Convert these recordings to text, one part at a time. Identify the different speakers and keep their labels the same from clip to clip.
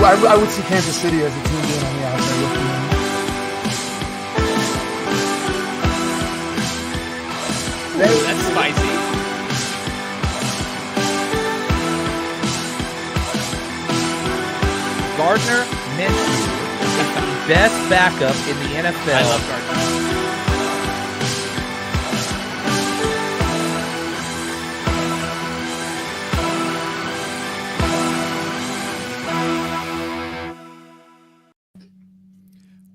Speaker 1: I would see Kansas City as a team being on the outside looking in.
Speaker 2: That's spicy.
Speaker 3: Gardner Minshew is the best backup in the NFL.
Speaker 2: I love Gardner.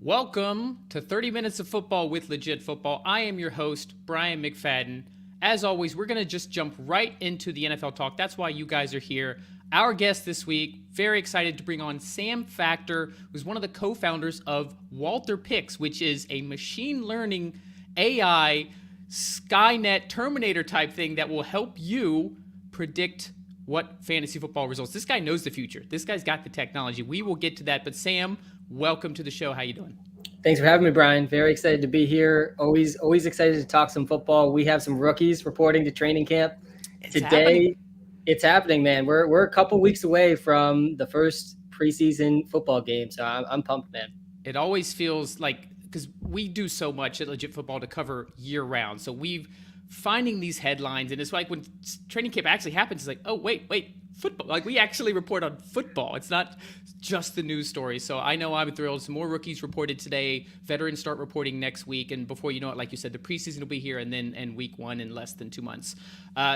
Speaker 2: Welcome to 30 Minutes of Football with Legit Football. I am your host, Brian McFadden. As always, we're going to just jump right into the NFL talk. That's why you guys are here. Our guest this week, very excited to bring on Sam Factor, who's one of the co-founders of WalterPicks, which is a machine learning AI Skynet Terminator type thing that will help you predict what fantasy football results. This guy knows the future. This guy's got the technology. We will get to that. But Sam, welcome to the show. How you doing?
Speaker 4: Thanks for having me, Brian. Very excited to be here. Always excited to talk some football. We have some rookies reporting to training camp today. It's happening, man. We're a couple weeks away from the first preseason football game, so I'm pumped, man.
Speaker 2: It always feels like, because we do so much at Legit Football to cover year round, so we've finding these headlines, and it's like when training camp actually happens, it's like, oh wait, football. Like, we actually report on football. It's not just the news story. So I know I'm thrilled. Some more rookies reported today. Veterans start reporting next week. And before you know it, like you said, the preseason will be here and week one in less than 2 months.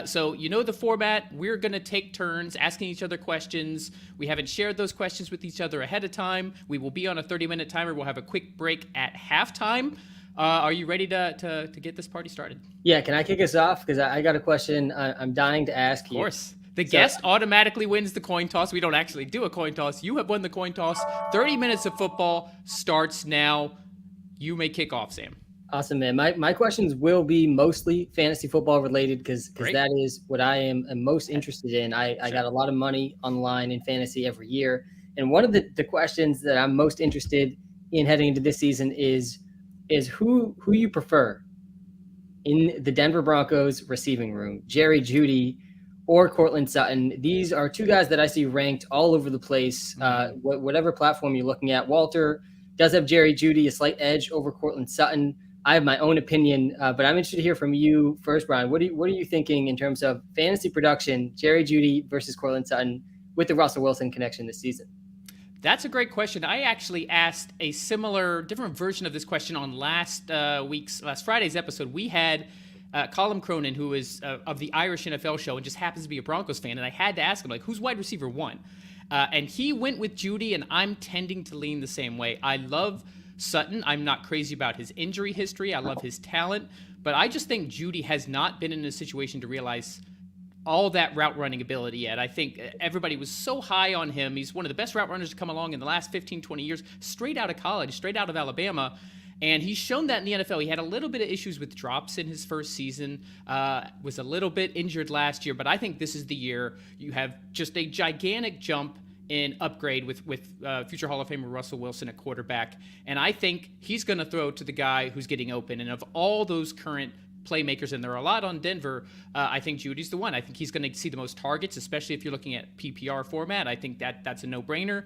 Speaker 2: So you know the format. We're going to take turns asking each other questions. We haven't shared those questions with each other ahead of time. We will be on a 30-minute timer. We'll have a quick break at halftime. Are you ready to get this party started?
Speaker 4: Yeah, can I kick us off? Because I got a question I'm dying to ask you.
Speaker 2: Of course. The guest automatically wins the coin toss. We don't actually do a coin toss. You have won the coin toss. 30 minutes of football starts now. You may kick off, Sam.
Speaker 4: Awesome, man. My questions will be mostly fantasy football related because that is what I am most interested in. I got a lot of money online in fantasy every year. And one of the questions that I'm most interested in heading into this season is who you prefer in the Denver Broncos receiving room, Jeudy or Courtland Sutton. These are two guys that I see ranked all over the place, whatever platform you're looking at. Walter does have Jeudy, a slight edge over Courtland Sutton. I have my own opinion, but I'm interested to hear from you first, Brian. What are you thinking in terms of fantasy production, Jeudy versus Courtland Sutton with the Russell Wilson connection this season?
Speaker 2: That's a great question. I actually asked a different version of this question on last Friday's episode. We had Colin Cronin, who is of the Irish NFL show and just happens to be a Broncos fan, and I had to ask him, like, who's wide receiver one? And he went with Jeudy, and I'm tending to lean the same way. I love Sutton. I'm not crazy about his injury history. I love his talent, but I just think Jeudy has not been in a situation to realize all that route running ability yet. I think everybody was so high on him. He's one of the best route runners to come along in the last 15, 20 years, straight out of college, straight out of Alabama. And he's shown that in the NFL. He had a little bit of issues with drops in his first season, was a little bit injured last year, but I think this is the year you have just a gigantic jump in upgrade with future Hall of Famer Russell Wilson at quarterback. And I think he's going to throw to the guy who's getting open. And of all those current playmakers, and there are a lot on Denver, I think Judy's the one. I think he's going to see the most targets, especially if you're looking at PPR format. I think that's a no-brainer.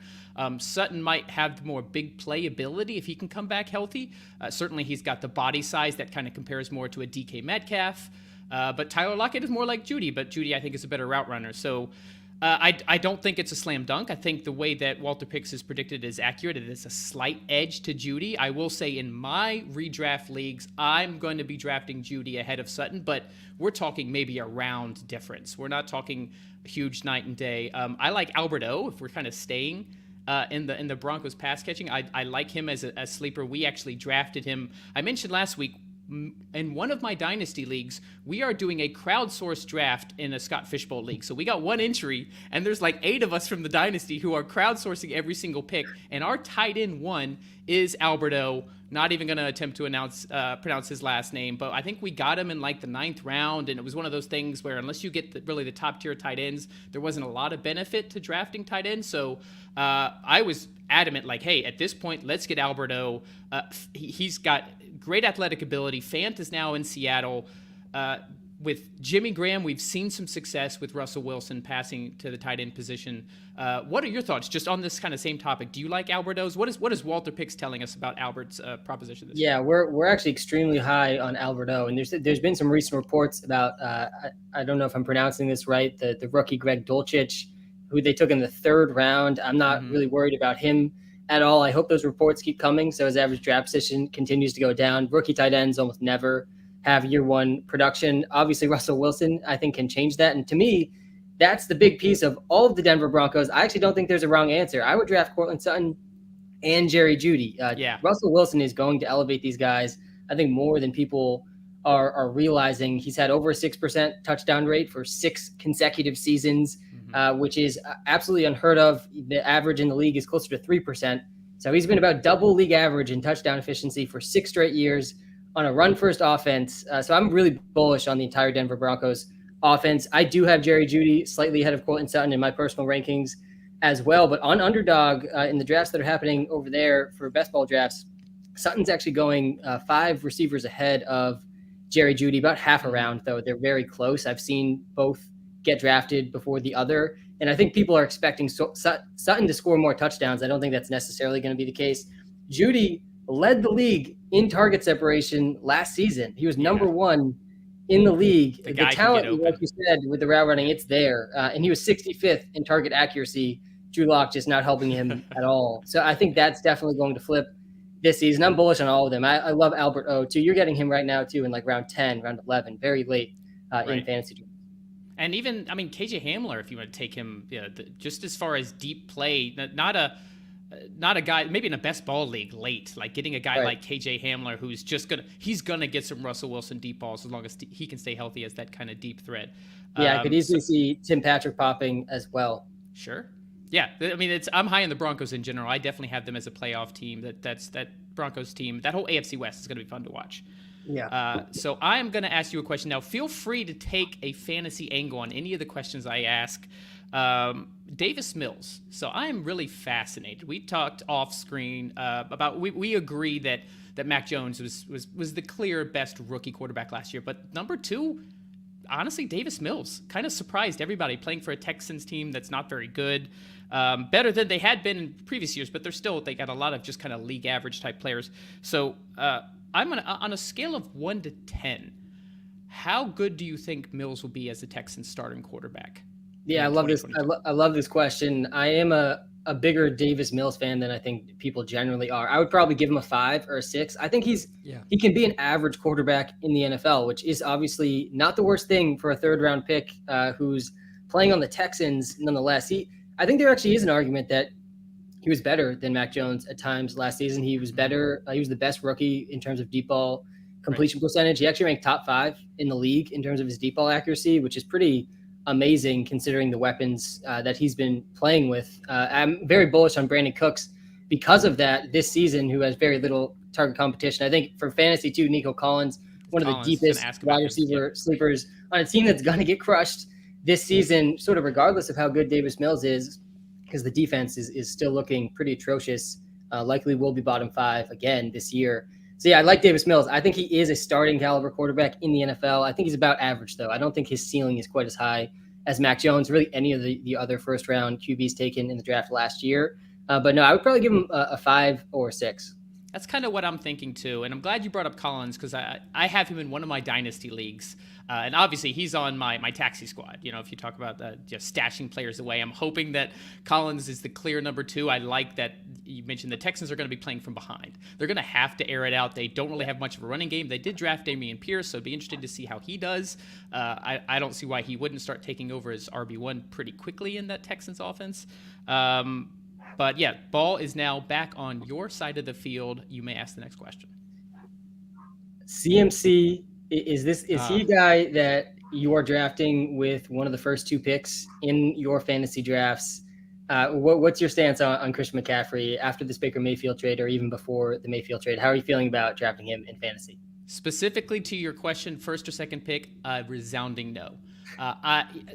Speaker 2: Sutton might have more big play ability if he can come back healthy. Certainly he's got the body size that kind of compares more to a DK Metcalf. But Tyler Lockett is more like Jeudy, but Jeudy I think is a better route runner. So I don't think it's a slam dunk. I think the way that WalterPicks is predicted is accurate. It is a slight edge to Jeudy. I will say in my redraft leagues, I'm going to be drafting Jeudy ahead of Sutton, but we're talking maybe a round difference. We're not talking a huge night and day. I like Albert O, if we're kind of staying in the Broncos pass catching. I like him as a sleeper. We actually drafted him. I mentioned last week, in one of my dynasty leagues, we are doing a crowdsourced draft in a Scott Fishbowl league. So we got one entry, and there's like 8 of us from the dynasty who are crowdsourcing every single pick. And our tight end one is Alberto. Not even going to attempt to pronounce his last name, but I think we got him in like the 9th round, and it was one of those things where unless you get really the top tier tight ends, there wasn't a lot of benefit to drafting tight ends. So I was adamant, like, hey, at this point, let's get Alberto. He's got great athletic ability. Fant is now in Seattle. with Jimmy Graham, we've seen some success with Russell Wilson passing to the tight end position. What are your thoughts just on this kind of same topic? Do you like Albert O's? What is WalterPicks telling us about Albert's proposition this year?
Speaker 4: Yeah, we're actually extremely high on Albert O, and there's been some recent reports about I don't know if I'm pronouncing this right, the rookie Greg Dulcich, who they took in the 3rd round. I'm not really worried about him at all. I hope those reports keep coming, so his average draft position continues to go down. Rookie tight ends almost never have year 1 production. Obviously, Russell Wilson, I think, can change that. And to me, that's the big piece of all of the Denver Broncos. I actually don't think there's a wrong answer. I would draft Cortland Sutton and Jerry Jeudy. Russell Wilson is going to elevate these guys, I think, more than people are realizing. He's had over a 6% touchdown rate for 6 consecutive seasons, which is absolutely unheard of. The average in the league is closer to 3%. So he's been about double league average in touchdown efficiency for 6 straight years on a run-first offense. So I'm really bullish on the entire Denver Broncos offense. I do have Jerry Jeudy slightly ahead of Cortland Sutton in my personal rankings as well. But on Underdog, in the drafts that are happening over there for best ball drafts, Sutton's actually going 5 receivers ahead of Jerry Jeudy, about half a round, though. They're very close. I've seen both get drafted before the other. And I think people are expecting Sutton to score more touchdowns. I don't think that's necessarily going to be the case. Jeudy led the league in target separation last season. He was number 1 in the league. The talent, like you said, with the route running, it's there. And he was 65th in target accuracy. Drew Lock just not helping him at all. So I think that's definitely going to flip this season. I'm bullish on all of them. I love Albert O, too. You're getting him right now, too, in like round 10, round 11, very late in fantasy.
Speaker 2: And even, I mean, KJ Hamler, if you want to take him, just as far as deep play, not a guy, maybe in a best ball league late, like getting a guy like KJ Hamler who's just he's going to get some Russell Wilson deep balls as long as he can stay healthy as that kind of deep threat.
Speaker 4: Yeah, I could easily see Tim Patrick popping as well.
Speaker 2: Sure. Yeah, I mean, I'm high on the Broncos in general. I definitely have them as a playoff team. That Broncos team, that whole AFC West is going to be fun to watch.
Speaker 4: Yeah.
Speaker 2: So I am going to ask you a question now. Feel free to take a fantasy angle on any of the questions I ask. Davis Mills. So I am really fascinated. We talked off screen about we agree that Mac Jones was the clear best rookie quarterback last year, but number 2, honestly, Davis Mills kind of surprised everybody, playing for a Texans team that's not very good. Better than they had been in previous years, but they got a lot of just kind of league average type players. So I'm on a scale of 1 to 10, how good do you think Mills will be as the Texans starting quarterback?
Speaker 4: Yeah, I love this. I love this question. I am a bigger Davis Mills fan than I think people generally are. I would probably give him a 5 or a 6. I think he can be an average quarterback in the NFL, which is obviously not the worst thing for a 3rd round pick who's playing on the Texans nonetheless. I think there actually is an argument that he was better than Mac Jones at times last season. He was better. He was the best rookie in terms of deep ball completion percentage. He actually ranked top 5 in the league in terms of his deep ball accuracy, which is pretty amazing considering the weapons that he's been playing with. I'm very bullish on Brandon Cooks because of that this season, who has very little target competition. I think for fantasy too, Nico Collins, one of the deepest wide receiver sleepers on a team that's going to get crushed this season, sort of regardless of how good Davis Mills is, because the defense is still looking pretty atrocious. Likely will be bottom 5 again this year. So yeah, I like Davis Mills. I think he is a starting caliber quarterback in the NFL. I think he's about average, though. I don't think his ceiling is quite as high as Mac Jones, really any of the other first-round QBs taken in the draft last year. But no, I would probably give him a 5 or a 6.
Speaker 2: That's kind of what I'm thinking, too. And I'm glad you brought up Collins because I have him in one of my dynasty leagues. And obviously, he's on my taxi squad. You know, if you talk about just stashing players away, I'm hoping that Collins is the clear number 2. I like that you mentioned the Texans are going to be playing from behind. They're going to have to air it out. They don't really have much of a running game. They did draft Dameon Pierce, so it'd be interesting to see how he does. I don't see why he wouldn't start taking over as RB1 pretty quickly in that Texans offense. But yeah, ball is now back on your side of the field. You may ask the next question.
Speaker 4: CMC, is he a guy that you are drafting with one of the first 2 picks in your fantasy drafts? What's your stance on Christian McCaffrey after this Baker Mayfield trade or even before the Mayfield trade? How are you feeling about drafting him in fantasy?
Speaker 2: Specifically to your question, first or second pick, resounding no.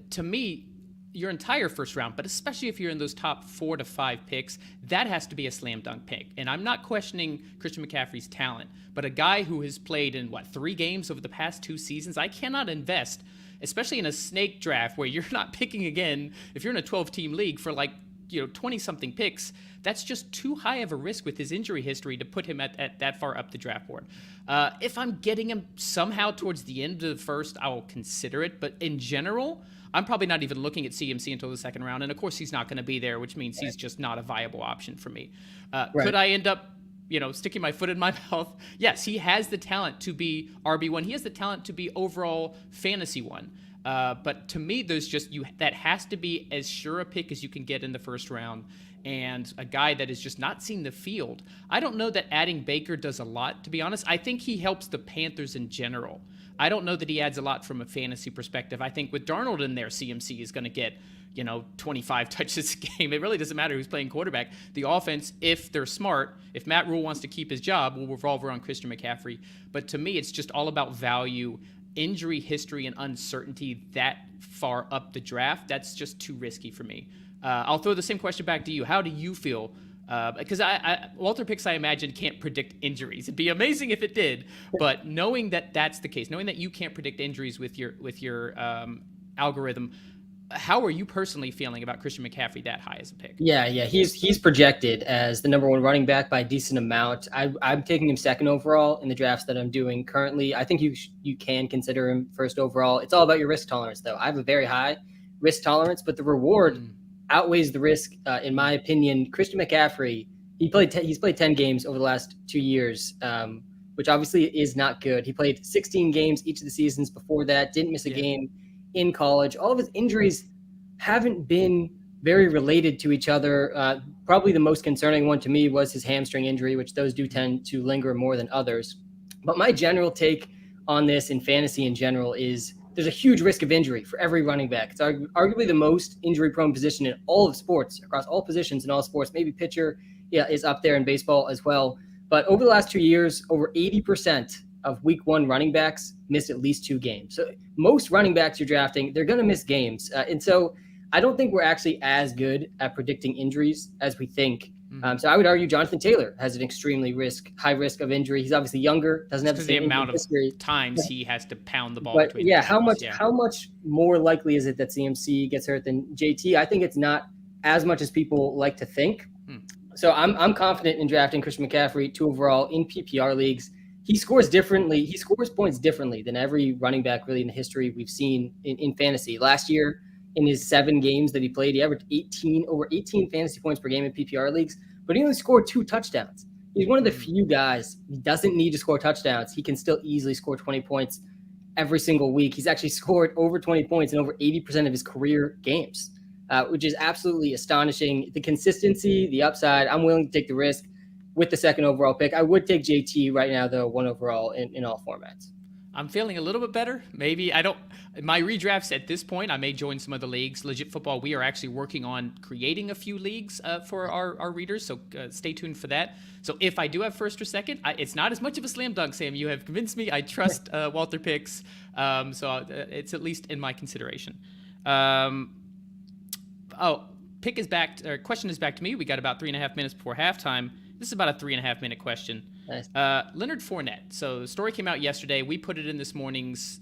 Speaker 2: To me, your entire first round, but especially if you're in those top 4 to 5 picks, that has to be a slam dunk pick. And I'm not questioning Christian McCaffrey's talent, but a guy who has played in 3 games over the past 2 seasons, I cannot invest, especially in a snake draft where you're not picking again. If you're in a 12-team league for 20-something picks, that's just too high of a risk with his injury history to put him at that far up the draft board. If I'm getting him somehow towards the end of the first, I will consider it. But in general, I'm probably not even looking at CMC until the second round. And of course, he's not going to be there, which means he's just not a viable option for me. Could I end up sticking my foot in my mouth? Yes, he has the talent to be RB1. He has the talent to be overall fantasy 1. But to me, that has to be as sure a pick as you can get in the first round, and a guy that has just not seen the field. I don't know that adding Baker does a lot, to be honest. I think he helps the Panthers in general. I don't know that he adds a lot from a fantasy perspective. I think with Darnold in there, CMC is going to get 25 touches a game. It really doesn't matter who's playing quarterback. The offense, if they're smart, if Matt Rule wants to keep his job, will revolve around Christian McCaffrey. But to me, it's just all about value. Injury history and uncertainty that far up the draft, that's just too risky for me. I'll throw the same question back to you. How do you feel? Because WalterPicks, I imagine, can't predict injuries. It'd be amazing if it did, but knowing that that's the case, knowing that you can't predict injuries with your algorithm, how are you personally feeling about Christian McCaffrey that high as a pick?
Speaker 4: Yeah, he's projected as the number 1 running back by a decent amount. I'm taking him second overall in the drafts that I'm doing currently. I think you can consider him first overall. It's all about your risk tolerance, though. I have a very high risk tolerance, but the reward outweighs the risk, in my opinion. Christian McCaffrey, he's played 10 games over the last 2 years, which obviously is not good. He played 16 games each of the seasons before that, didn't miss a game in college. All of his injuries haven't been very related to each other. Probably the most concerning one to me was his hamstring injury, which those do tend to linger more than others. But my general take on this in fantasy in general is there's a huge risk of injury for every running back. It's arguably the most injury-prone position in all of sports, across all positions in all sports. Maybe pitcher is up there in baseball as well. But over the last 2 years, over 80% of week 1 running backs missed at least 2 games. So most running backs you're drafting, they're going to miss games. And so I don't think we're actually as good at predicting injuries as we think. So I would argue Jonathan Taylor has an extremely high risk of injury. He's obviously younger, doesn't have the same
Speaker 2: amount of
Speaker 4: history.
Speaker 2: times he has to pound the ball.
Speaker 4: But how much more likely is it that CMC gets hurt than JT? I think it's not as much as people like to think. So I'm confident in drafting Christian McCaffrey 2 overall in PPR leagues. He scores differently. He scores points differently than every running back really in the history we've seen in fantasy. Last year, in his 7 games that he played, he averaged over 18 fantasy points per game in PPR leagues, but he only scored 2 touchdowns. He's one of the few guys. He doesn't need to score touchdowns. He can still easily score 20 points every single week. He's actually scored over 20 points in over 80% of his career games, which is absolutely astonishing. The consistency, the upside, I'm willing to take the risk with the second overall pick. I would take JT right now, though, 1 overall in all formats.
Speaker 2: I'm feeling a little bit better. Maybe my redrafts at this point, I may join some of the leagues. Legit Football, we are actually working on creating a few leagues for our readers, so stay tuned for that. So if I do have first or second, it's not as much of a slam dunk, Sam. You have convinced me. I trust WalterPicks, so it's at least in my consideration. Pick is back, or question is back to me. We got about 3.5 minutes before halftime. This is about a 3.5 minute question.
Speaker 4: Nice.
Speaker 2: Leonard Fournette. So the story came out yesterday. We put it in this morning's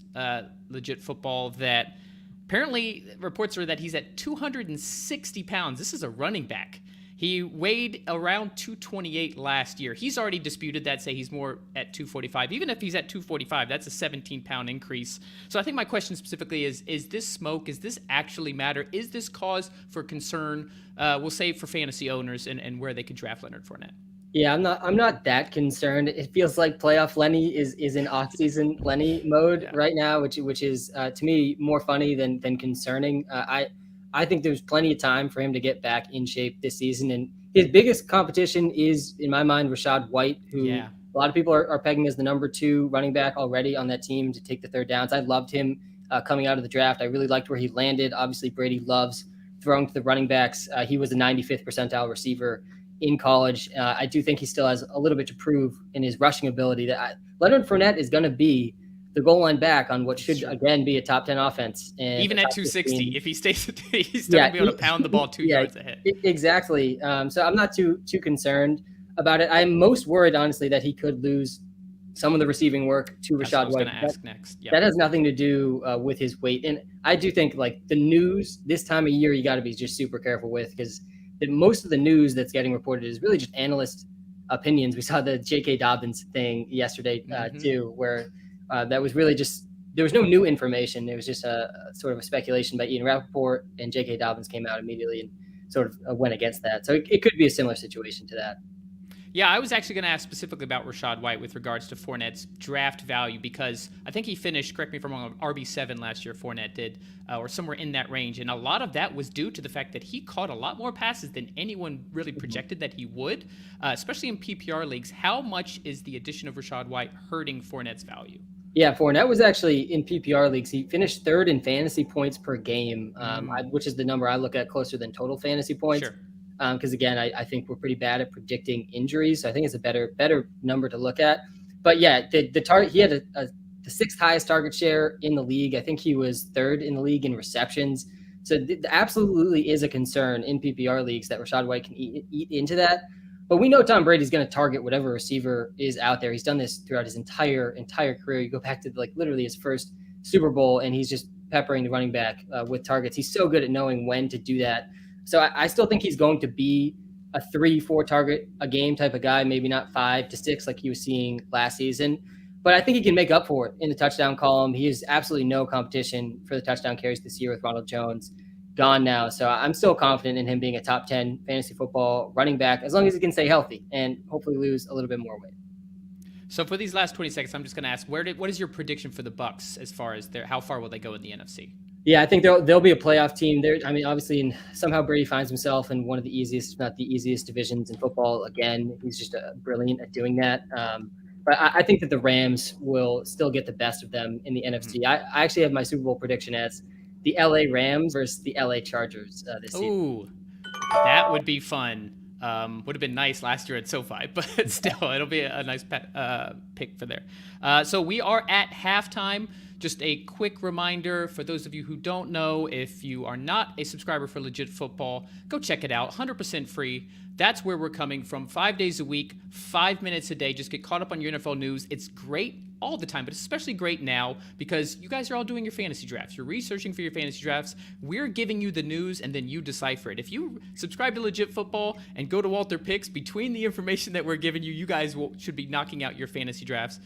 Speaker 2: Legit Football that apparently reports are that he's at 260 pounds. This is a running back. He weighed around 228 last year. He's already disputed that, say he's more at 245. Even if he's at 245, that's a 17-pound increase. So I think my question specifically is this smoke? Is this actually matter? Is this cause for concern, we'll say, for fantasy owners and where they could draft Leonard Fournette?
Speaker 4: Yeah, I'm not that concerned. It feels like playoff Lenny is in off-season Lenny mode right now, which is to me more funny than concerning. I think there's plenty of time for him to get back in shape this season. And his biggest competition is, in my mind, Rachaad White, who a lot of people are pegging as the number 2 running back already on that team to take the third downs. I loved him coming out of the draft. I really liked where he landed. Obviously, Brady loves throwing to the running backs. He was a 95th percentile receiver in college. I do think he still has a little bit to prove in his rushing ability. Leonard Fournette is going to be the goal line back on what should again be a top 10 offense. And
Speaker 2: even at 260, if he stays, he's still gonna be able to pound the ball 2 yards ahead.
Speaker 4: Exactly. So I'm not too concerned about it. I'm most worried, honestly, that he could lose some of the receiving work to Rachaad White. That has nothing to do with his weight. And I do think like the news this time of year, you got to be just super careful with, because most of the news that's getting reported is really just analyst opinions. We saw the J.K. Dobbins thing yesterday too, where that was really just, there was no new information. It was just a sort of a speculation by Ian Rappaport, and J.K. Dobbins came out immediately and sort of went against that. So it could be a similar situation to that.
Speaker 2: Yeah, I was actually going to ask specifically about Rachaad White with regards to Fournette's draft value, because I think he finished, correct me if I'm wrong, RB7 last year, Fournette did, or somewhere in that range. And a lot of that was due to the fact that he caught a lot more passes than anyone really projected that he would, especially in PPR leagues. How much is the addition of Rachaad White hurting Fournette's value? Yeah,
Speaker 4: Fournette was actually in PPR leagues. He finished third in fantasy points per game, which is the number I look at closer than total fantasy points.
Speaker 2: Sure.
Speaker 4: Because again, I think we're pretty bad at predicting injuries, so I think it's a better number to look at. But yeah, the target, he had the sixth highest target share in the league. I think he was third in the league in receptions. So absolutely is a concern in PPR leagues that Rachaad White can eat into that. But we know Tom Brady's going to target whatever receiver is out there. He's done this throughout his entire career. You go back to like literally his first Super Bowl, and he's just peppering the running back with targets. He's so good at knowing when to do that. So I still think he's going to be a 3-4 target a game type of guy, maybe not 5 to 6 like he was seeing last season. But I think he can make up for it in the touchdown column. He has absolutely no competition for the touchdown carries this year with Ronald Jones gone now. So I'm still confident in him being a top 10 fantasy football running back, as long as he can stay healthy and hopefully lose a little bit more weight.
Speaker 2: So for these last 20 seconds, I'm just going to ask, what is your prediction for the Bucs as far as how far will they go in the NFC?
Speaker 4: Yeah, I think they'll be a playoff team. I mean, obviously, somehow Brady finds himself in one of the easiest, if not the easiest, divisions in football. Again, he's just brilliant at doing that. But I think that the Rams will still get the best of them in the NFC. I actually have my Super Bowl prediction as the LA Rams versus the LA Chargers this season.
Speaker 2: Ooh, that would be fun. Would have been nice last year at SoFi, but still, it'll be a nice pick for there. So we are at halftime. Just a quick reminder for those of you who don't know, if you are not a subscriber for Legit Football, go check it out. 100% free. That's where we're coming from. 5 days a week, 5 minutes a day. Just get caught up on your NFL news. It's great all the time, but it's especially great now because you guys are all doing your fantasy drafts. You're researching for your fantasy drafts. We're giving you the news, and then you decipher it. If you subscribe to Legit Football and go to WalterPicks, between the information that we're giving you, you guys should be knocking out your fantasy drafts.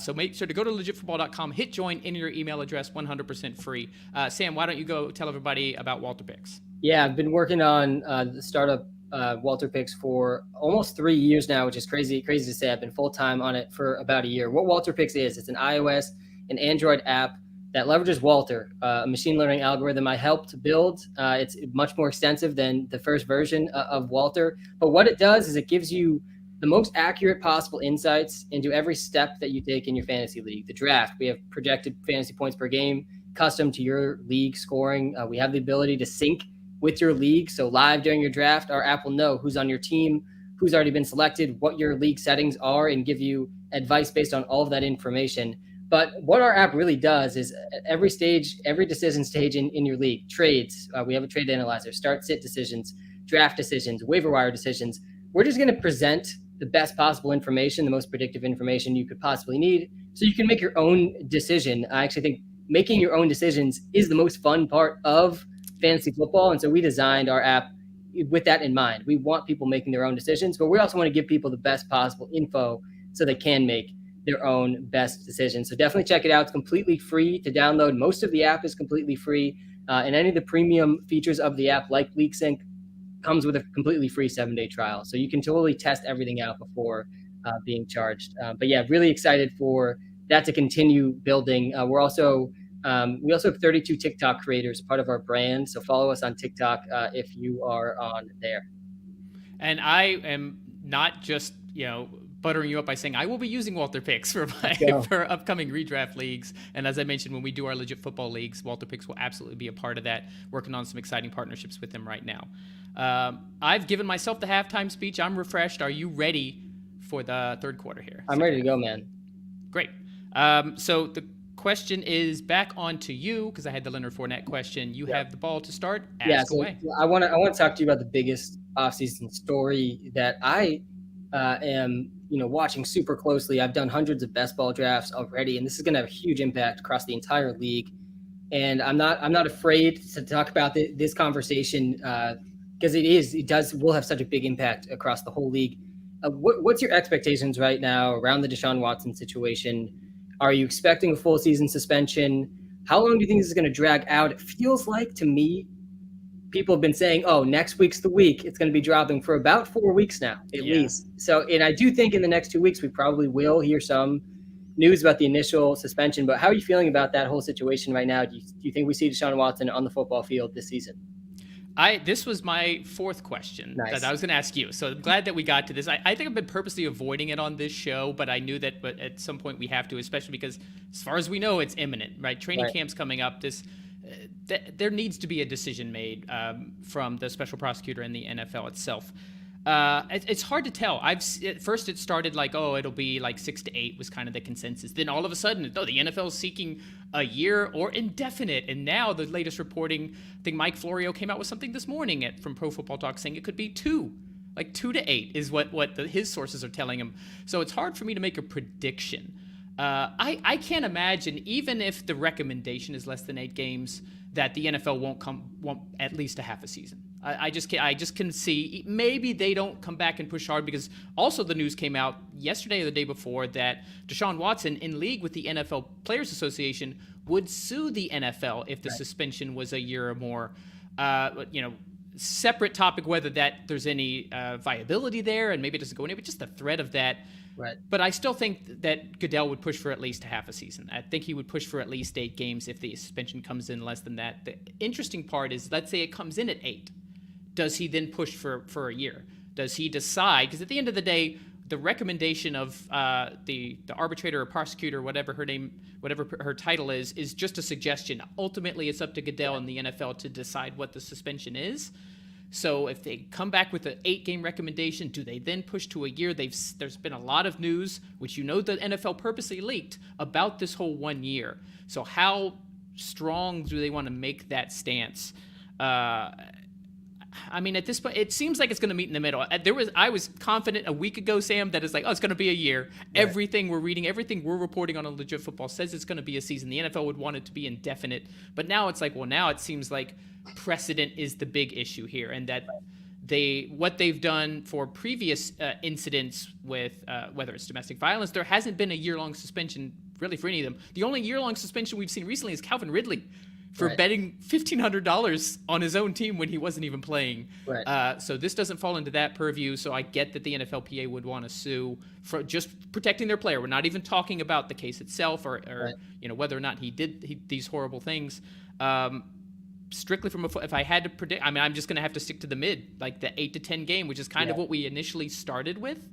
Speaker 2: So make sure to go to legitfootball.com, hit join, enter your email address, 100% free. Sam, why don't you go tell everybody about WalterPicks?
Speaker 4: Yeah, I've been working on the startup WalterPicks for almost 3 years now, which is crazy to say. I've been full-time on it for about a year. What WalterPicks is, it's an iOS and Android app that leverages Walter, a machine learning algorithm I helped build. It's much more extensive than the first version of Walter. But what it does is it gives you the most accurate possible insights into every step that you take in your fantasy league. The draft, we have projected fantasy points per game, custom to your league scoring. We have the ability to sync with your league. So live during your draft, our app will know who's on your team, who's already been selected, what your league settings are, and give you advice based on all of that information. But what our app really does is at every stage, every decision stage in your league, trades, we have a trade analyzer, start, sit decisions, draft decisions, waiver wire decisions. We're just going to present the best possible information, the most predictive information you could possibly need, so you can make your own decision. I actually think making your own decisions is the most fun part of fantasy football. And so we designed our app with that in mind. We want people making their own decisions, but we also want to give people the best possible info so they can make their own best decisions. So definitely check it out. It's completely free to download. Most of the app is completely free. And any of the premium features of the app, like League Sync, comes with a completely free 7-day trial. So you can totally test everything out before being charged. But yeah, really excited for that to continue building. We also have 32 TikTok creators, part of our brand. So follow us on TikTok if you are on there.
Speaker 2: And I am not just, buttering you up by saying I will be using WalterPicks for upcoming redraft leagues. And as I mentioned, when we do our Legit Football leagues, WalterPicks will absolutely be a part of that, working on some exciting partnerships with them right now. I've given myself the halftime speech. I'm refreshed. Are you ready for the third quarter here?
Speaker 4: I'm ready to go, man.
Speaker 2: Great. So the question is back on to you because I had the Leonard Fournette question. You have the ball to start. Ask away.
Speaker 4: I want to talk to you about the biggest offseason story that I am watching super closely. I've done hundreds of best ball drafts already, and this is going to have a huge impact across the entire league. And I'm not afraid to talk about this conversation because it will have such a big impact across the whole league. What's your expectations right now around the Deshaun Watson situation? Are you expecting a full season suspension? How long do you think this is going to drag out? It feels like to me, people have been saying, oh, next week's the week. It's going to be dropping for about 4 weeks now, at least. So, and I do think in the next 2 weeks, we probably will hear some news about the initial suspension. But how are you feeling about that whole situation right now? Do you think we see Deshaun Watson on the football field this season?
Speaker 2: This was my fourth question that I was going to ask you. So I'm glad that we got to this. I think I've been purposely avoiding it on this show, but I knew that at some point we have to, especially because as far as we know, it's imminent, right? Training camp's coming up. There needs to be a decision made from the special prosecutor and the NFL itself. It's hard to tell. At first it started like, oh, it'll be like 6 to 8 was kind of the consensus. Then all of a sudden, the NFL is seeking a year or indefinite. And now the latest reporting, I think Mike Florio came out with something this morning from Pro Football Talk saying it could be 2 to 8 is what his sources are telling him. So it's hard for me to make a prediction. I can't imagine, even if the recommendation is less than 8 games, that the NFL won't at least a half a season. I just can see maybe they don't come back and push hard because also the news came out yesterday or the day before that Deshaun Watson, in league with the NFL Players Association, would sue the NFL if the suspension was a year or more. Separate topic whether there's any viability there and maybe it doesn't go anywhere, just the threat of that.
Speaker 4: Right.
Speaker 2: But I still think that Goodell would push for at least half a season. I think he would push for at least 8 games if the suspension comes in less than that. The interesting part is, let's say it comes in at 8. Does he then push for a year? Does he decide? Because at the end of the day, the recommendation of the arbitrator or prosecutor, whatever her title is just a suggestion. Ultimately, it's up to Goodell and the NFL to decide what the suspension is. So if they come back with an 8-game recommendation, do they then push to a year? There's been a lot of news, which the NFL purposely leaked, about this whole 1 year. So how strong do they want to make that stance? At this point, it seems like it's going to meet in the middle. I was confident a week ago, Sam, that it's like, oh, it's going to be a year. Right. Everything we're reading, everything we're reporting on Legit Football says it's going to be a season. The NFL would want it to be indefinite. But now it's like, well, now it seems like precedent is the big issue here, and that what they've done for previous incidents with whether it's domestic violence, there hasn't been a year-long suspension really for any of them. The only year-long suspension we've seen recently is Calvin Ridley for betting $1,500 on his own team when he wasn't even playing. Right. So this doesn't fall into that purview. So I get that the NFLPA would want to sue for just protecting their player. We're not even talking about the case itself or whether or not he did these horrible things. Strictly if I had to predict, I'm just going to have to stick to the mid, like the 8 to 10 game, which is kind of what we initially started with,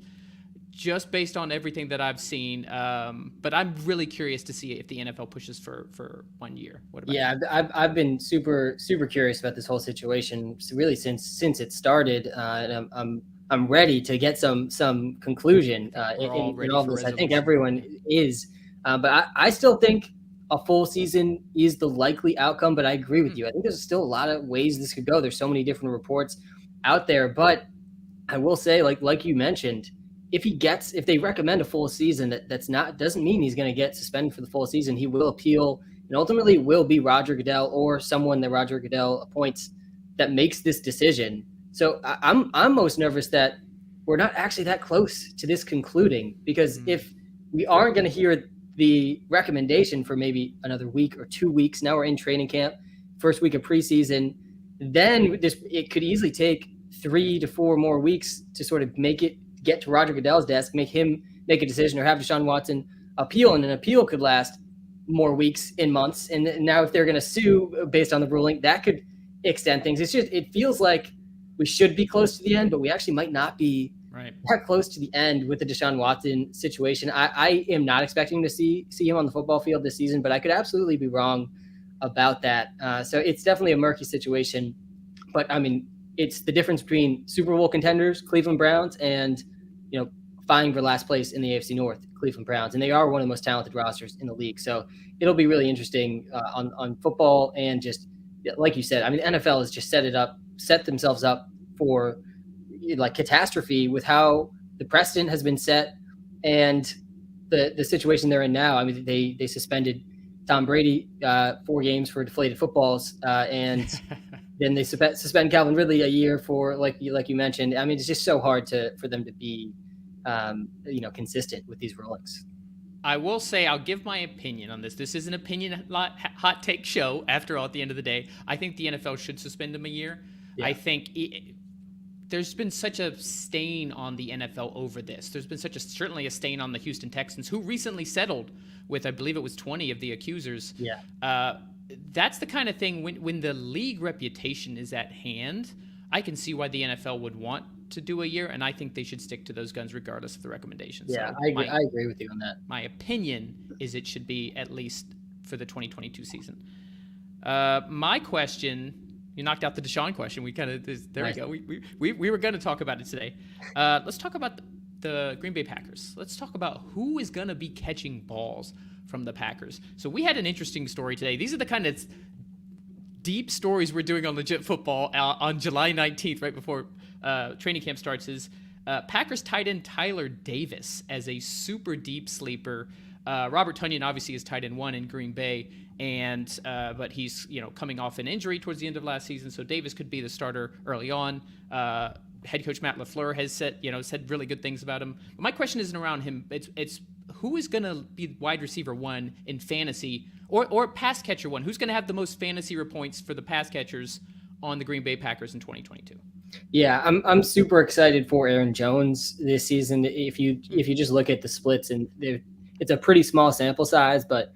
Speaker 2: just based on everything that I've seen. But I'm really curious to see if the NFL pushes for 1 year. What about you?
Speaker 4: I've been super, super curious about this whole situation really since it started. And I'm ready to get some conclusion in all this. I think everyone is. But I still think a full season is the likely outcome, but I agree with you. I think there's still a lot of ways this could go. There's so many different reports out there, but I will say, like you mentioned, if they recommend a full season, doesn't mean he's going to get suspended for the full season. He will appeal, and ultimately it will be Roger Goodell or someone that Roger Goodell appoints that makes this decision. So I'm most nervous that we're not actually that close to this concluding, because if we aren't going to hear the recommendation for maybe another week or 2 weeks, now we're in training camp, first week of preseason, then it could easily take 3 to 4 more weeks to sort of get to Roger Goodell's desk, make him make a decision, or have Deshaun Watson appeal, and an appeal could last more weeks and months. And now if they're going to sue based on the ruling, that could extend things. It feels like we should be close to the end, but we actually might not be that close to the end with the Deshaun Watson situation. I am not expecting to see him on the football field this season, but I could absolutely be wrong about that. So it's definitely a murky situation. But it's the difference between Super Bowl contenders, Cleveland Browns, and vying for last place in the AFC North, Cleveland Browns, and they are one of the most talented rosters in the league. So it'll be really interesting on football, and just like you said, I mean, NFL has just set themselves up for like catastrophe with how the precedent has been set and the situation they're in now. I mean, they suspended Tom Brady 4 games for deflated footballs, and then they suspend Calvin Ridley a year for like you mentioned. I mean, it's just so hard for them to be consistent with these rulings.
Speaker 2: I will say I'll give my opinion on this. This is an opinion hot take show. After all, at the end of the day, I think the NFL should suspend him a year. Yeah. I think there's been such a stain on the NFL over this. There's been certainly a stain on the Houston Texans, who recently settled with, I believe it was 20 of the accusers.
Speaker 4: Yeah.
Speaker 2: That's the kind of thing when the league reputation is at hand, I can see why the NFL would want to do a year, and I think they should stick to those guns regardless of the recommendations.
Speaker 4: Yeah,
Speaker 2: so
Speaker 4: I agree with you on that.
Speaker 2: My opinion is it should be at least for the 2022 season. My question, you knocked out the Deshaun question. We kind of there nice. We go. We were going to talk about it today. Let's talk about the Green Bay Packers. Let's talk about who is going to be catching balls from the Packers. So we had an interesting story today. These are the kind of deep stories we're doing on Legit Football on July 19th, right before training camp starts, is Packers tight end Tyler Davis as a super deep sleeper. Robert Tonyan obviously is tight end 1 in Green Bay, and but he's coming off an injury towards the end of last season, so Davis could be the starter early on. Head coach Matt LaFleur has said really good things about him. But my question isn't around him. It's who is going to be wide receiver 1 in fantasy, or pass catcher 1? Who's going to have the most fantasy points for the pass catchers on the Green Bay Packers in 2022?
Speaker 4: Yeah, I'm super excited for Aaron Jones this season. If you just look at the splits, and it's a pretty small sample size, but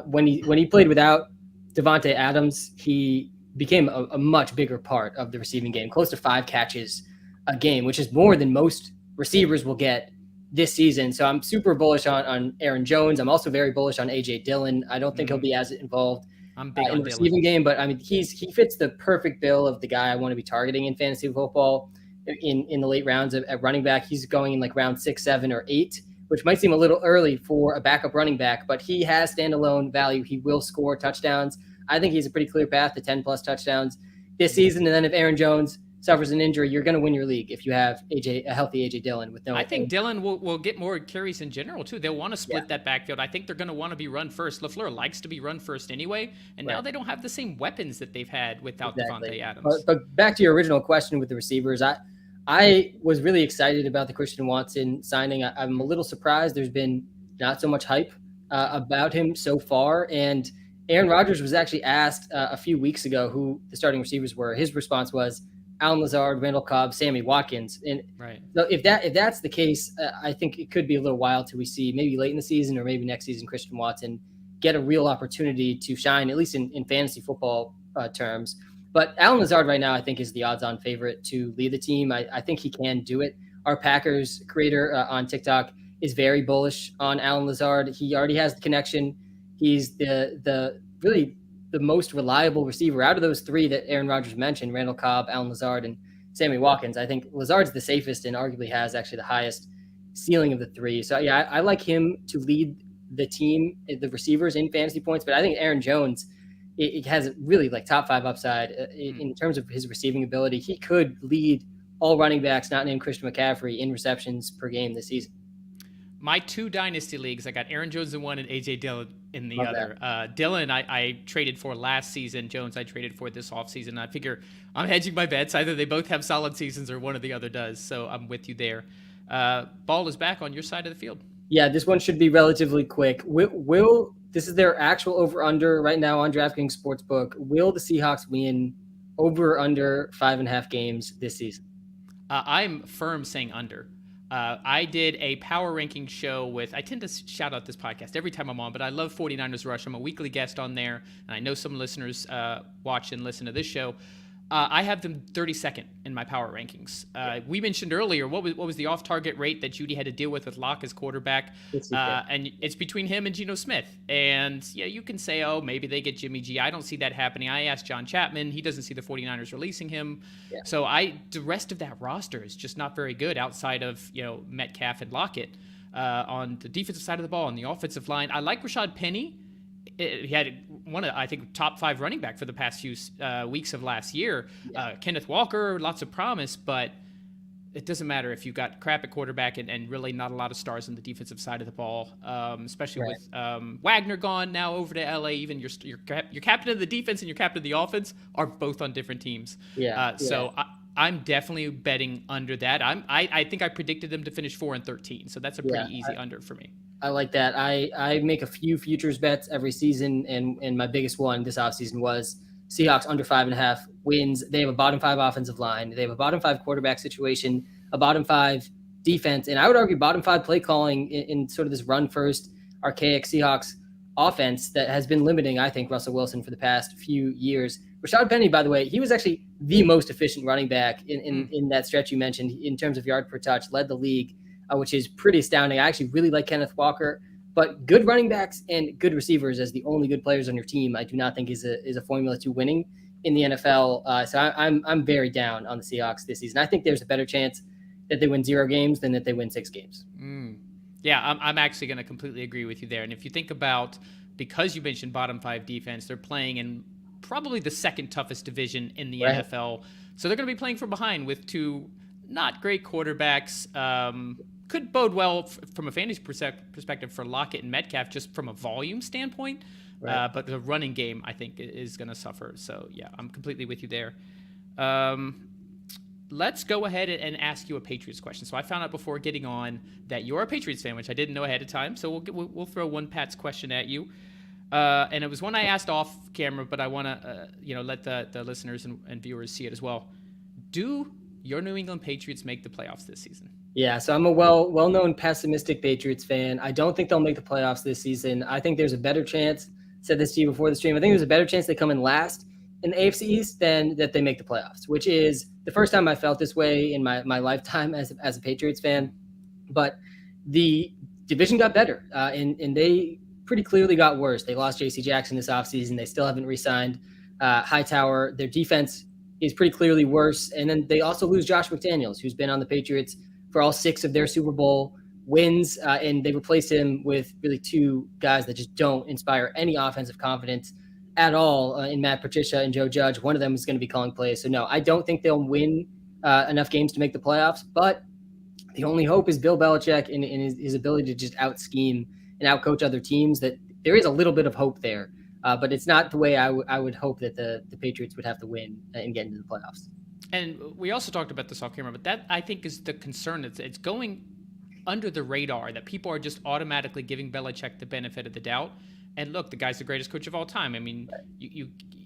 Speaker 4: when he played without Devontae Adams, he became a much bigger part of the receiving game, close to 5 catches a game, which is more than most receivers will get this season. So I'm super bullish on Aaron Jones. I'm also very bullish on A.J. Dillon. I don't think he'll be as involved in the receiving game, but I mean, he fits the perfect bill of the guy I want to be targeting in fantasy football in the late rounds at running back. He's going in like round 6, 7, or 8, which might seem a little early for a backup running back, but he has standalone value. He will score touchdowns. I think he's a pretty clear path to 10+ touchdowns this season. And then if Aaron Jones suffers an injury, you're going to win your league if you have a healthy A.J. Dillon.
Speaker 2: I think Dillon will get more carries in general, too. They'll want to split that backfield. I think they're going to want to be run first. LaFleur likes to be run first anyway, and now they don't have the same weapons that they've had without Devontae Adams.
Speaker 4: But back to your original question with the receivers, I was really excited about the Christian Watson signing. I'm a little surprised there's been not so much hype about him so far, and Aaron Rodgers was actually asked a few weeks ago who the starting receivers were. His response was Allen Lazard, Randall Cobb, Sammy Watkins. And so if that's the case, I think it could be a little while till we see maybe late in the season or maybe next season Christian Watson get a real opportunity to shine, at least in fantasy football terms. But Allen Lazard right now, I think, is the odds-on favorite to lead the team. I think he can do it. Our Packers creator on TikTok is very bullish on Allen Lazard. He already has the connection. He's the really the most reliable receiver out of those 3 that Aaron Rodgers mentioned, Randall Cobb, Allen Lazard, and Sammy Watkins. I think Lazard's the safest and arguably has actually the highest ceiling of the 3. So, yeah, I like him to lead the team, the receivers in fantasy points. But I think Aaron Jones, it has really like top 5 upside in terms of his receiving ability. He could lead all running backs not named Christian McCaffrey in receptions per game this season.
Speaker 2: My 2 dynasty leagues, I got Aaron Jones in one and A.J. Dillon in the other. Dillon, I traded for last season. Jones, I traded for this offseason. I figure I'm hedging my bets. Either they both have solid seasons or one or the other does. So I'm with you there. Ball is back on your side of the field. Yeah,
Speaker 4: this one should be relatively quick. This is their actual over-under right now on DraftKings Sportsbook. Will the Seahawks win over or under 5.5 games this season?
Speaker 2: I'm firm saying under. I did a power ranking show I tend to shout out this podcast every time I'm on, but I love 49ers Rush. I'm a weekly guest on there, and I know some listeners watch and listen to this show. I have them 32nd in my power rankings. We mentioned earlier what was the off-target rate that Jeudy had to deal with Locke as quarterback, and it's between him and Geno Smith. And yeah, you can say, oh, maybe they get Jimmy G. I don't see that happening. I asked John Chapman; he doesn't see the 49ers releasing him. Yeah. So the rest of that roster is just not very good outside of Metcalf and Lockett on the defensive side of the ball. On the offensive line, I like Rashad Penny. He had one of, I think, top 5 running back for the past few weeks of last year. Yeah. Kenneth Walker, lots of promise, but it doesn't matter if you've got crap at quarterback and really not a lot of stars on the defensive side of the ball, especially with Wagner gone now over to LA. Even your captain of the defense and your captain of the offense are both on different teams. So I'm definitely betting under that. I think I predicted them to finish 4-13, so that's a pretty easy under for me.
Speaker 4: I like that. I make a few futures bets every season, and my biggest one this offseason was Seahawks under 5.5 wins. They have a bottom 5 offensive line. They have a bottom 5 quarterback situation, a bottom 5 defense, and I would argue bottom 5 play calling in sort of this run-first, archaic Seahawks offense that has been limiting, I think, Russell Wilson for the past few years. Rashad Penny, by the way, he was actually the most efficient running back in that stretch you mentioned in terms of yard per touch, led the league, which is pretty astounding. I actually really like Kenneth Walker, but good running backs and good receivers as the only good players on your team, I do not think is a formula to winning in the NFL. So I'm very down on the Seahawks this season. I think there's a better chance that they win 0 games than that they win 6 games.
Speaker 2: Yeah, I'm actually going to completely agree with you there. And if you think about, because you mentioned bottom 5 defense, they're playing in probably the second toughest division in the NFL. So they're going to be playing from behind with 2 not great quarterbacks. Could bode well from a fantasy perspective for Lockett and Metcalf just from a volume standpoint. But the running game, I think, is going to suffer. So, yeah, I'm completely with you there. Let's go ahead and ask you a Patriots question. So I found out before getting on that you're a Patriots fan, which I didn't know ahead of time. So we'll throw one Pat's question at you. And it was one I asked off camera, but I want to let the listeners and viewers see it as well. Do your New England Patriots make the playoffs this season?
Speaker 4: Yeah, so I'm a well-known pessimistic Patriots fan. I don't think they'll make the playoffs this season. I think there's a better chance, said this to you before the stream, I think there's a better chance they come in last in the AFC East than that they make the playoffs, which is the first time I felt this way in my lifetime as a Patriots fan. But the division got better, and they pretty clearly got worse. They lost J.C. Jackson this offseason. They still haven't re-signed Hightower. Their defense is pretty clearly worse. And then they also lose Josh McDaniels, who's been on the Patriots for all 6 of their Super Bowl wins, and they replace him with really 2 guys that just don't inspire any offensive confidence at all in Matt Patricia and Joe Judge. One of them is going to be calling plays. So, no, I don't think they'll win enough games to make the playoffs, but the only hope is Bill Belichick and his ability to just out-scheme and out-coach other teams. That there is a little bit of hope there, but it's not the way I would hope that the Patriots would have to win and get into the playoffs.
Speaker 2: And we also talked about this off camera, but that I think is the concern. It's going under the radar that people are just automatically giving Belichick the benefit of the doubt. And look, the guy's the greatest coach of all time. I mean,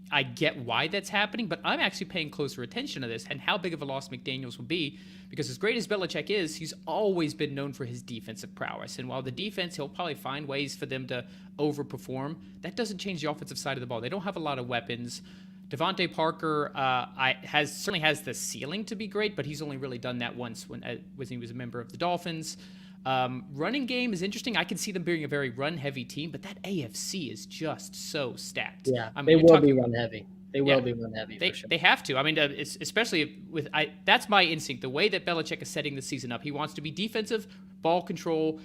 Speaker 2: I get why that's happening, but I'm actually paying closer attention to this and how big of a loss McDaniels will be, because as great as Belichick is, he's always been known for his defensive prowess. And while the defense, he'll probably find ways for them to overperform, that doesn't change the offensive side of the ball. They don't have a lot of weapons. Devontae Parker certainly has the ceiling to be great, but he's only really done that once when he was a member of the Dolphins. Running game is interesting. I can see them being a very run-heavy team, but that AFC is just so stacked.
Speaker 4: Yeah, they will be run-heavy. They will be run-heavy for sure.
Speaker 2: They have to. I mean, especially with that's my instinct. The way that Belichick is setting the season up, he wants to be defensive, ball control.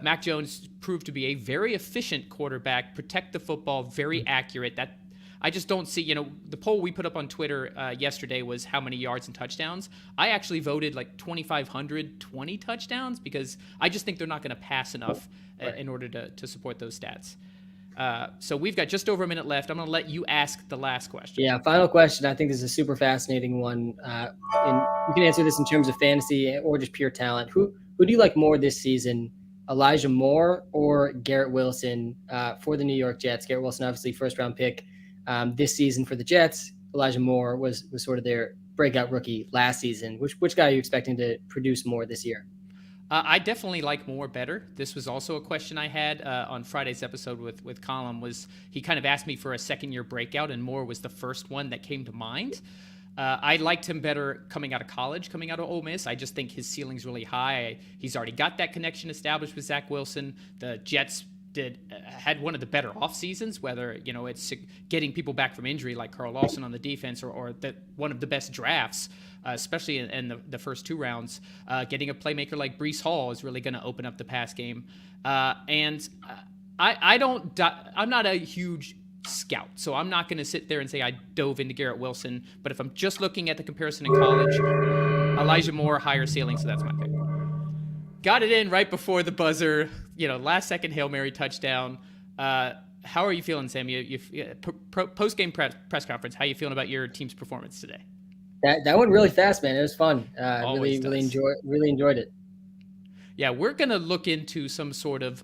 Speaker 2: Mac Jones proved to be a very efficient quarterback, protect the football, very accurate. That I just don't see, the poll we put up on Twitter yesterday was how many yards and touchdowns. I actually voted like 2,520 touchdowns because I just think they're not going to pass enough in order to support those stats. So we've got just over a minute left. I'm going to let you ask the last question.
Speaker 4: Yeah, final question. I think this is a super fascinating one. And you can answer this in terms of fantasy or just pure talent. Who do you like more this season, Elijah Moore or Garrett Wilson for the New York Jets? Garrett Wilson, obviously first-round pick this season for the Jets. Elijah Moore was sort of their breakout rookie last season. Which guy are you expecting to produce more this year?
Speaker 2: I definitely like Moore better. This was also a question I had on Friday's episode with Colin. Was he kind of asked me for a second-year breakout, and Moore was the first one that came to mind. I liked him better coming out of college, coming out of Ole Miss. I just think his ceiling's really high. He's already got that connection established with Zach Wilson. The Jets had one of the better off seasons, whether it's getting people back from injury like Carl Lawson on the defense, or one of the best drafts, especially in the first 2 rounds. Getting a playmaker like Breece Hall is really going to open up the pass game. I'm not a huge scout, so I'm not going to sit there and say I dove into Garrett Wilson. But if I'm just looking at the comparison in college, Elijah Moore, higher ceiling, so that's my pick. Got it in right before the buzzer, last second Hail Mary touchdown. How are you feeling, Sam? Post-game press conference, how are you feeling about your team's performance today?
Speaker 4: That went really fast, man. It was fun. Really enjoyed it.
Speaker 2: Yeah, we're going to look into some sort of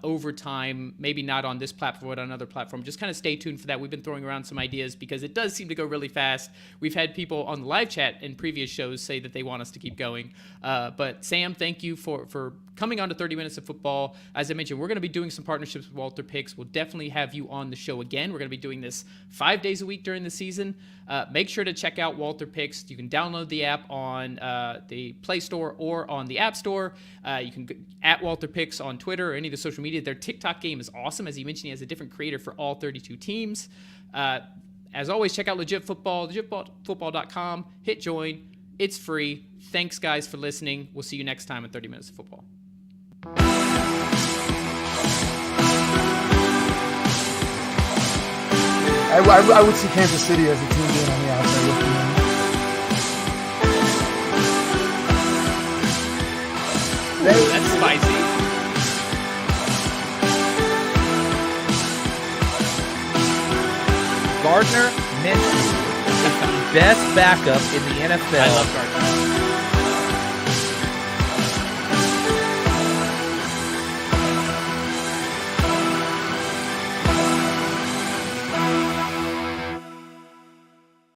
Speaker 2: overtime, maybe not on this platform, but on another platform. Just kind of stay tuned for that. We've been throwing around some ideas because it does seem to go really fast. We've had people on the live chat in previous shows say that they want us to keep going. But Sam, thank you for coming on to 30 Minutes of Football. As I mentioned, we're going to be doing some partnerships with WalterPicks. We'll definitely have you on the show again. We're going to be doing this 5 days a week during the season. Make sure to check out WalterPicks. You can download the app on the Play Store or on the App Store. You can go at WalterPicks on Twitter or any of the social media. Their TikTok game is awesome. As he mentioned, he has a different creator for all 32 teams. As always, check out Legit Football, legitfootball.com. Hit join. It's free. Thanks, guys, for listening. We'll see you next time on 30 Minutes of Football.
Speaker 1: I would see Kansas City as a team being on the outside looking in.
Speaker 2: That's spicy.
Speaker 3: Gardner Minshew is the best backup in the NFL.
Speaker 2: I love Gardner.